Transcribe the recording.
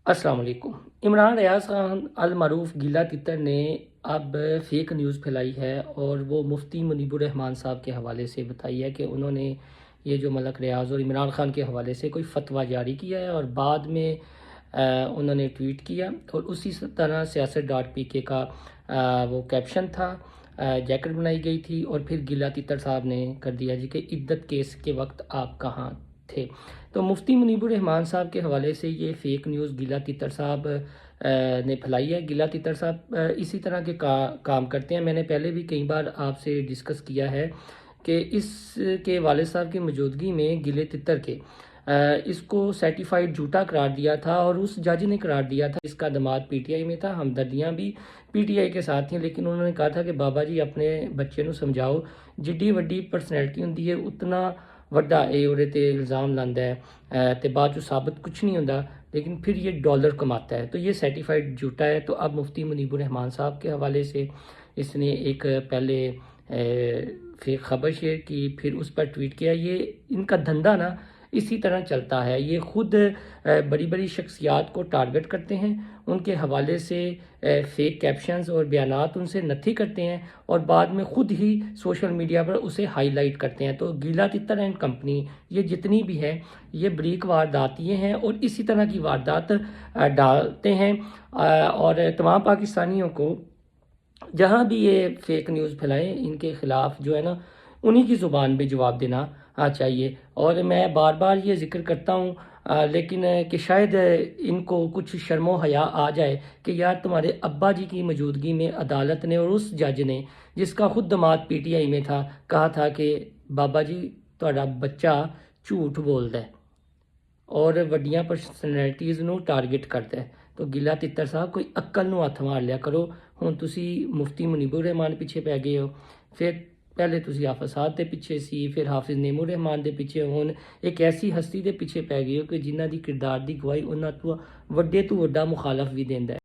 السلام علیکم۔ عمران ریاض خان المعروف گیلا تتر نے اب فیک نیوز پھیلائی ہے اور وہ مفتی منیب الرحمان صاحب کے حوالے سے بتائی ہے کہ انہوں نے یہ جو ملک ریاض اور عمران خان کے حوالے سے کوئی فتویٰ جاری کیا ہے، اور بعد میں انہوں نے ٹویٹ کیا، اور اسی طرح سیاست ڈاٹ پی کے کا وہ کیپشن تھا، جیکٹ بنائی گئی تھی، اور پھر گیلا تتر صاحب نے کر دیا جی کہ عدت کیس کے وقت آپ کہاں تھے۔ تو مفتی منیب الرحمان صاحب کے حوالے سے یہ فیک نیوز گیلا تتر صاحب نے پھیلائی ہے۔ گیلا تتر صاحب اسی طرح کے کام کرتے ہیں۔ میں نے پہلے بھی کئی بار آپ سے ڈسکس کیا ہے کہ اس کے والد صاحب کی موجودگی میں گیلے تتر کے اس کو سرٹیفائیڈ جھوٹا قرار دیا تھا، اور اس جج نے قرار دیا تھا، اس کا داماد پی ٹی آئی میں تھا، ہمدردیاں بھی پی ٹی آئی کے ساتھ تھیں، لیکن انہوں نے کہا تھا کہ بابا جی اپنے بچے نو سمجھاؤ، جڈی وڈی پرسنالٹی ہوندی ہے اتنا وڈا اے اورے تے الزام لاندا ہے تے بعد جو ثابت کچھ نہیں ہوندا، لیکن پھر یہ ڈالر کماتا ہے، تو یہ سرٹیفائیڈ جھوٹا ہے۔ تو اب مفتی منیب الرحمان صاحب کے حوالے سے اس نے ایک پہلے فیک خبر شیئر کی، پھر اس پر ٹویٹ کیا۔ یہ ان کا دھندا نا اسی طرح چلتا ہے، یہ خود بڑی بڑی شخصیات کو ٹارگٹ کرتے ہیں، ان کے حوالے سے فیک کیپشنز اور بیانات ان سے نتھی کرتے ہیں، اور بعد میں خود ہی سوشل میڈیا پر اسے ہائی لائٹ کرتے ہیں۔ تو گیلا تتر اینڈ کمپنی یہ جتنی بھی ہے، یہ بریک واردات یہ ہیں، اور اسی طرح کی واردات ڈالتے ہیں، اور تمام پاکستانیوں کو جہاں بھی یہ فیک نیوز پھیلائیں ان کے خلاف جو ہے نا انہی کی زبان پہ جواب دینا چاہیے۔ اور میں بار بار یہ ذکر کرتا ہوں، لیکن کہ شاید ان کو کچھ شرم و حیا آ جائے کہ یار تمہارے ابا جی کی موجودگی میں عدالت نے اور اس جج نے جس کا خود داماد پی ٹی آئی میں تھا کہا تھا کہ بابا جی تہاڈا بچہ جھوٹ بولدا ہے اور وڈیاں پرسنالٹیز نو ٹارگٹ کرتا ہے۔ تو گیلا تتر صاحب کوئی عقل نو ہاتھ مار لیا کرو۔ ہن تسی مفتی منیب الرحمان پیچھے پی گئے ہو، پھر پہلے تسی حافظ صاحب دے پیچھے سی، پھر حافظ نعیم الرحمان دے پیچھے، ہن ایک ایسی ہستی دے پیچھے پی گئے ہو کہ جنہ دی کردار دی گواہی انہاں تو وڈے تو وڈا مخالف بھی دیندا ہے۔